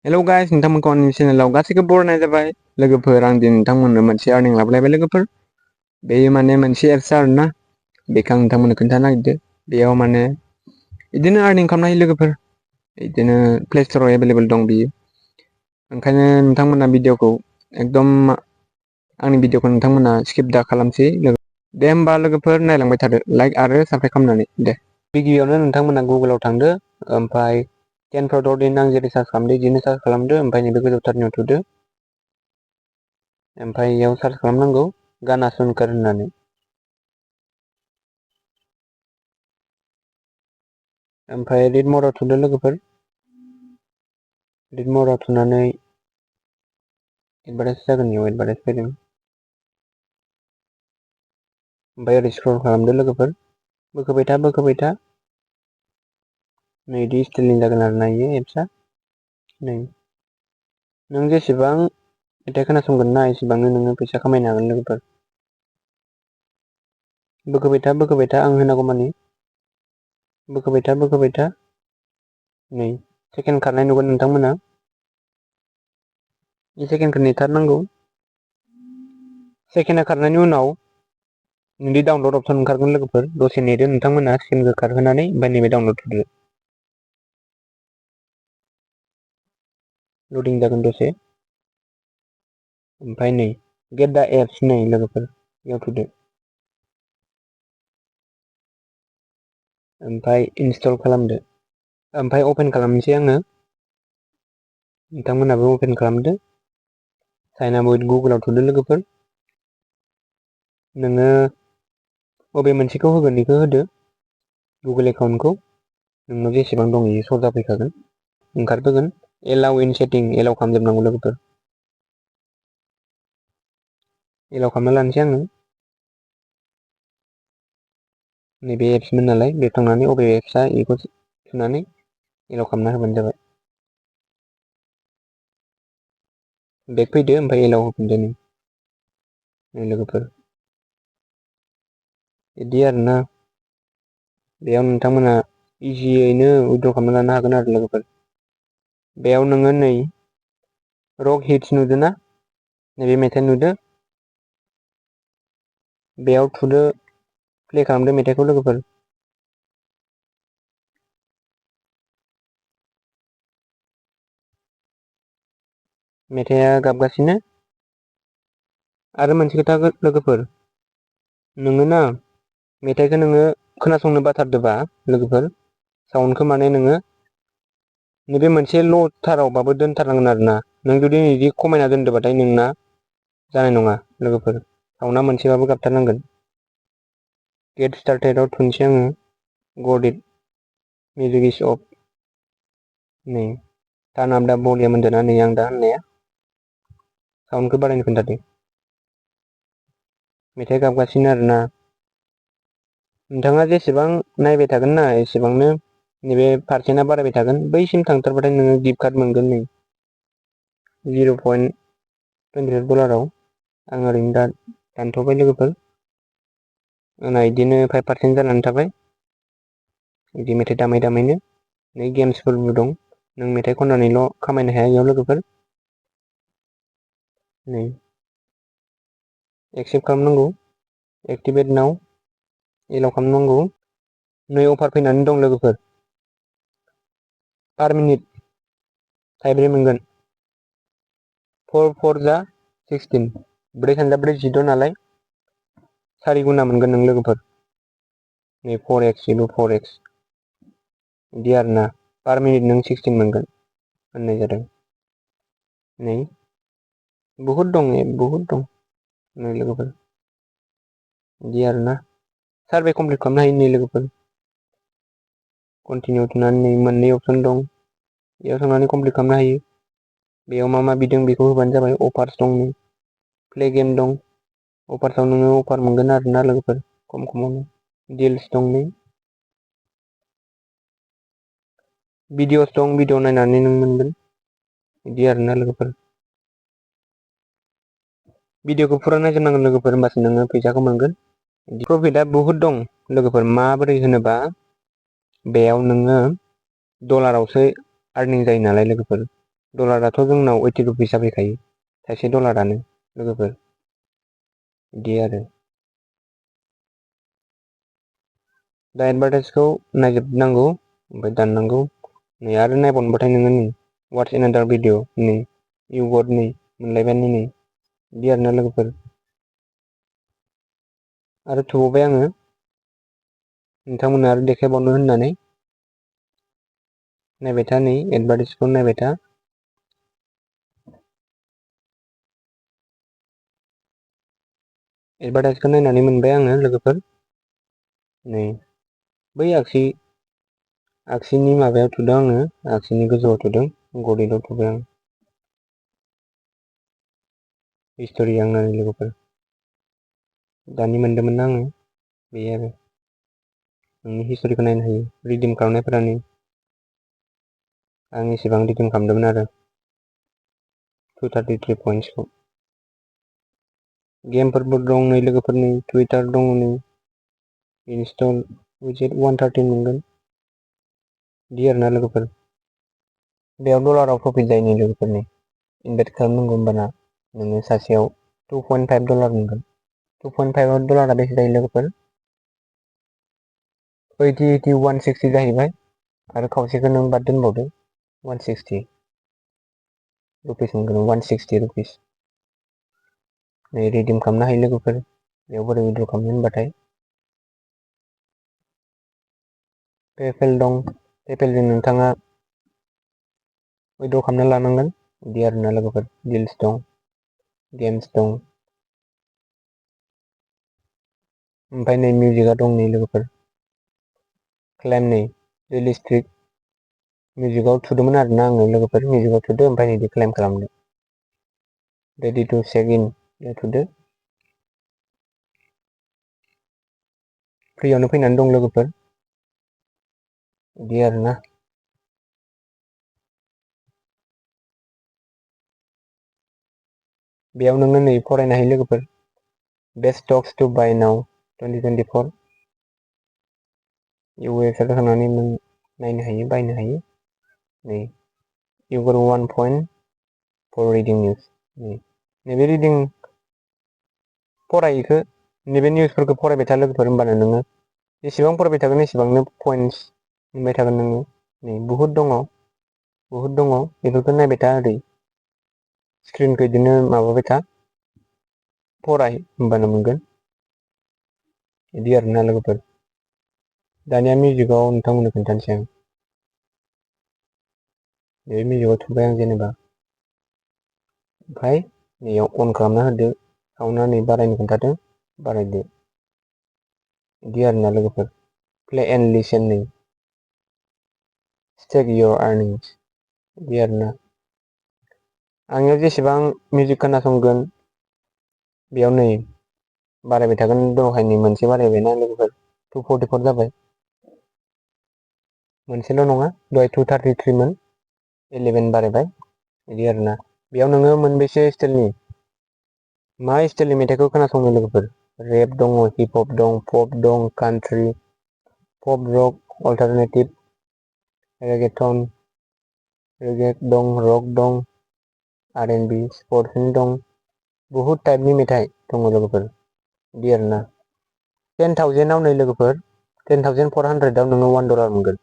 Hello guys, नोंथांमोनखौ आंनि चेनेलाव गासैखौबो बरायनाय जाबाय। लोगोफोर, आं दिनै नोंथांमोननो मोनसे आर्निं लाबोलायबाय लोगोफोर। बेयो माने मोनसे एप्स आरोना, बेखौ आं नोंथांमोननो खोन्थानो नागिरदों। बेयाव माने बिदिनो आर्निं खालामनो हायो लोगोफोर। बिदिनो प्ले स्ट'राव एभेलेबेल दं बियो। ओंखायनो नोंथांमोना भिडिअखौ एकदम आंनि भिडिअखौ नोंथांमोना स्किप दा खालामसै। दे होमबा लोगोफोर, नायलांबाय थादो लाइक आरो साबस्क्राइब खालामनानै। दे गिबियावनो नोंथांमोना गुगोलाव थांदो, ओमफ्राय 10 आं जेरै सार्च खालामदो बिदिनो सार्च खालामदो, ओमफ्राय नैबे गोजौथारनियाव थुदो, ओमफ्राय इयाव सार्च खालामनांगौ गाना सुनकार होननानै। ओमफ्राय रिड मराव थुदो लोगोफोर। रिड मराव थुनानै एडभार्टाइज जागोन, इयाव एडभार्टाइज फैदों। ओमफ्राय ओरै स्क्रल खालामदो लोगोफोर, बोखोबाय था नै इदि स्टाइलनि जागोन आरो ना इयो एप्सआ। नै नों जेसेबां मेथाइ खोनासंगोन ना एसेबांनो नोङो फैसा खामायनो हागोन लोगोफोर। बोखोबाय था आं होनांगौ मानि बोखोबाय था नै सेकेन्ड खारनाय नुगोन नोंथांमोना। सेकेन्डखौ नेथारनांगौ। सेकेन्डआ खारनायनि उनाव नोंनि डाउनलड अपसन ओंखारगोन लोगोफोर। दसे नेदो नोंथांमोना स्क्रिनखौ खारहोनानै, ओमफ्राय नैबे डाउनलड थुदो। लडिं जागोन दसे, ओमफ्राय नै गेट दा एप्स नै लोगोफोर, इयाव थुदो। ओमफ्राय इनस्टल खालामदो, ओमफ्राय अपेन खालामनोसै आङो। नोंथांमोनाबो अपेन खालामदो। साइन आप उइथ गुगोलाव थुदो लोगोफोर। नोङो बबे मोनसेखौ होगोन बेखौ होदो। गुगोल एकाउन्टखौ नोंनाव जेसेबां दं बेयो स' जाफैखागोन, ओंखारबोगोन। एलाउ इन सेटिं, एलाउ खालामजोबनांगौ लोगोफोर। एलाउ खालामना लानोसै आङो। नैबे एप्समोन नालाय, बे थांनानै अबे एप्सआ बेखौ थुनानै एलाउ खालामना होबानो जाबाय। बेक फैदो, ओमफ्राय एलाउ होफिनदो नै लोगोफोर। बिदि आरोना, बेयाव नोंथांमोना इजियैनो उइद्र' खालामना लानो हागोन आरो लोगोफोर। बेयाव नोङो नै रक हिट्स नुदों ना, नैबे मेथाइ नुदो, बेयाव थुदो, प्ले खालामदो मेथाइखौ लोगोफोर। मेथाइआ गाबगासिनो। आरो मोनसे खोथा लोगोफोर, नोङो ना मेथाइखौ नोङो खोनासंनो बाथारदोबा लोगोफोर, साउन्डखौ माने नोङो नैबे मोनसे ल'थारावबाबो दोनथारनांगोन आरोना। नों जुदि बिदि खमायना दोन्दोबाथाय नोंना जानाय नङा लोगोफोर, साउन्डआ मोनसेबाबो गाबथारनांगोन। गेट स्टार्टेडआव थुनोसै आङो। Got it, music is of. नै टार्न आप दा भलिउम होनदोंना नै आं दा होननाया, साउन्डखौ बारायनो खोन्थादो। मेथाइ गाबगासिनो आरोना। नोंथाङा जेसेबां नायबाय थागोन ना एसेबांनो नैबे पारसेन्टआ बारायबाय थागोन। बैसिम थांथारबाथाय नोङो गिफ्ट कार्ड मोनगोन नै $0.25 आं ओरैनो दा दानथ'बाय लोगोफोर। आंना बिदिनो 5% जानानै थाबाय। बिदि मेथाइ दामै दामैनो। नै गेम्सफोरबो दं, नों मेथाइ खननानैल' खामायनो हाया इयाव लोगोफोर। नै एक्सेप्ट खालामनांगौ, एक्टिभेट नाउ, एलाउ खालामनांगौ। नै अफार फैनानै दं लोगोफोर, पार मिनिट 5 मोनगोन। 4 4 जा 16, 4 3 जा 4 16 नालाय 4 गुना मोनगोन नों लोगोफोर। नै 4x बेबो 4x बिदि आरोना, पार मिनिट नों 16 मोनगोन होननाय जादों। नै बहुद दं नै लोगोफोर, बिदि आरोना। सारभे कमप्लिट खालामनो हायो नै लोगोफोर। कन्टिनिउ थुनानै नै मोननै अपसन दं, बेयाव थांनानै कमप्लिट खालामनो हायो। बेयाव मा मा बिदों बेखौ होबानो जाबाय। अफार्स दं नै, प्ले गेम दं, अफार्सआव नोङो अफार मोनगोन आरोना लोगोफोर खम खमावनो। दिल्स दं नै, भिडिअस दं, भिडिअ नायनानै नों मोनगोन बिदि आरोना लोगोफोर। भिडिअखौ फुरा नायजोबनांगोन लोगोफोर, होमबासो नोङो फैसाखौ मोनगोन। प्रफिटआ बुहुद दं लोगोफोर। माबोरै होनोबा बेयाव नोङो डलारावसो आर्निं जायो नालाय लोगोफोर, डलाराथ' जोंनाव 80 रुपिस जाफैखायो थाइसे डलारानो लोगोफोर बिदि आरो दा एडभार्टाइसखौ नायजोबनांगौ ओमफ्राय दाननांगौ नै आरो नायबावनोबाथाय नोङो नै वाट्स एनादार भिडिअ नै इउ गट नै मोनलायबानो नै बिदि आरोना लोगोफोर आरो थुबावबाय आङो नोंथांमोननो आरो देखायबावनो होननानै नायबाय था नै एडभार्टाइसखौ नायबाय था एडभार्टाइसखौ नायनानै मोनबाय आङो लोगोफोर नै बै आगसिनि माबायाव थुदों आङो आगसिनि गोजौआव थुदों गदेलाव थुबाय आं हिस्ट'रि आंना लोगोफोर दानि मोनदोंमोन आङो बे आरो नोंनि हिस्ट'रिखौ नायनो हायो रिडिम खालामनायफोरा नै आं एसेबां रिडिम खालामदोंमोन आरो 233 पइन्टसखौ गेमफोरबो दं नै लोगोफोरनि टुइटार दङ नै इनस्टल उइजेट 113 मोनगोन बिदि आरोना लोगोफोर बेयाव डलाराव प्रफिट जायो नै लोगोफोरनि इनभेस्ट खालामनांगौ होमबाना नोङो सासेयाव 2.5 डलार मोनगोन 2.5 डलारा बेसे जायो लोगोफोर 80 80 160 जाहैबाय आरो खावसेखौ नों बाद दोनबावदो 160 रुपिस मोनगोन 160 रुपिस नै रिडिम खालामनो हायो लोगोफोर बेयाव बोरै उइद्र' खालामनो होनबाथाय पेपेल दं पेपेलजों नोंथाङा उइद्र' खालामना लानांगोन बिदि आरोना लोगोफोर डिल्स दं गेम्स दं ओमफ्राय नै मिउजिकआ दं नै लोगोफोर क्लेम नै रिलिस्ट्रिक मिउजिकआव थुदोंमोन आरोना आङो लोगोफोर मिउजिकआव थुदो ओमफ्राय बिदि क्लेम खालामदो रेडि टु चेक इन थुदो फ्रियावनो फैनानै दं लोगोफोर बिदि आरोना बेयाव नोङो नै फरायनो हायो लोगोफोर बेस्ट स्टक्स टु बाय नाउ 2024 वेबसाइटआव थांनानै नों नायनो हायो बायनो हायो नै इउ गट 1 पइन्ट फर रिडिं निउस नैबे रिडिं फरायिखो नैबे निउसफोरखौ फरायबाय था लोगोफोर होमबानो नोङो जेसेबां फरायबाय थागोन एसेबांनो पइन्टस मोनबाय थागोन नोङो नै बुहुद दङ बेफोरखौ नायबाय था ओरै स्क्रिनखौ बिदिनो माबाबाय था फराय होमबानो मोनगोन बिदि आरोना लोगोफोर दानिया मिउजिकआव नोंथांमोननो खोन्थानोसै आं बे मिउजिकआव थुबाय आं जेनेबा ओमफ्राय नैयाव अन खालामना होदो साउन्डआ नै बारायनो खोन्थादों बारायदो बिदि आरोना लोगोफोर प्ले एन्ड लिसेन नै स्टेक इयर आर्निंस बिदि आरोना आंनियाव जेसेबां मिउजिक खोनासंगोन बेयाव नै बारायबाय थागोन दहायनि मोनसे बारायबायना लोगोफोर 244 जाबाय मोनसेल' नङा दहाय 233 मोन 11 बारायबाय बिदि आरोना बेयाव नोङो मोनबेसे स्टाइलनि मा स्टाइलनि मेथाइखौ खोनासंनो लोगोफोर रेप दङ हिप हप दं पप दं कान्ट्रि पप रक अल्टारनेटिभ रेगेटन दं रक दं आर एन बि स्पर्टसनि दं बहुद टाइपनि मेथाइ दङ लोगोफोर बिदि आरोना 10,000आव नै लोगोफोर 10,400आव नोङो $1 मोनगोन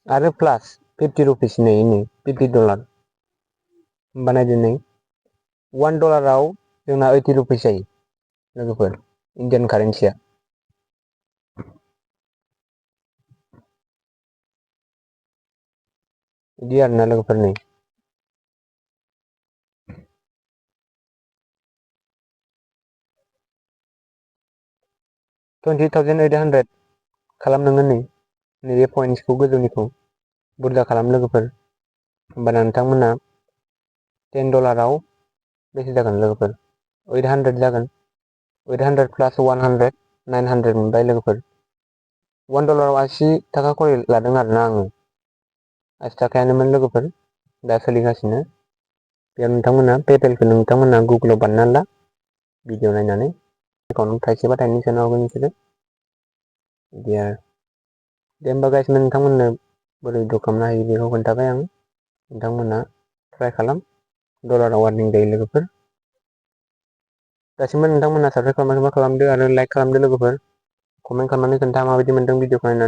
आरो प्लास 50 रुपिस नै $50 होमबा नायदो नै $1 जोंना 80 रुपिस जायो लोगोफोर इण्डियान कारेन्सिया बिदि आरोना लोगोफोर नै 20,800 खालाम नोङो नैबे पइन्टसखौ गोजौनिखौ बुरजा खालाम लोगोफोर होमबाना नोंथांमोना $10 बेसे जागोन लोगोफोर 800 जागोन 800 प्लास 100 900 मोनबाय लोगोफोर $1 80 थाखा खरि लादों आरोना आङो 80 थाखायानोमोन लोगोफोर दा सोलिगासिनो बेयाव नोंथांमोना पेपेलखौ नोंथांमोना गुगोलाव बानायना ला भिडिअ नायनानै एकाउन्टाव थाइसेबा थाइनै सोनो हागोन नोंसोरो बिदि आरो दे होमबा गाइस नोंथांमोननो बोरै द' खालामनो हायो बेखौ खोन्थाबाय आं नोंथांमोना ट्राइ खालाम डलाराव वार्निं जायो लोगोफोर। दासिमबो नोंथांमोना साबसक्राइब खालामाखैबा खालामदो आरो लाइक खालामदो लोगोफोर। कमेन्ट खालामनानै खोन्था माबायदि मोनदों भिडिअखौ नायनानै।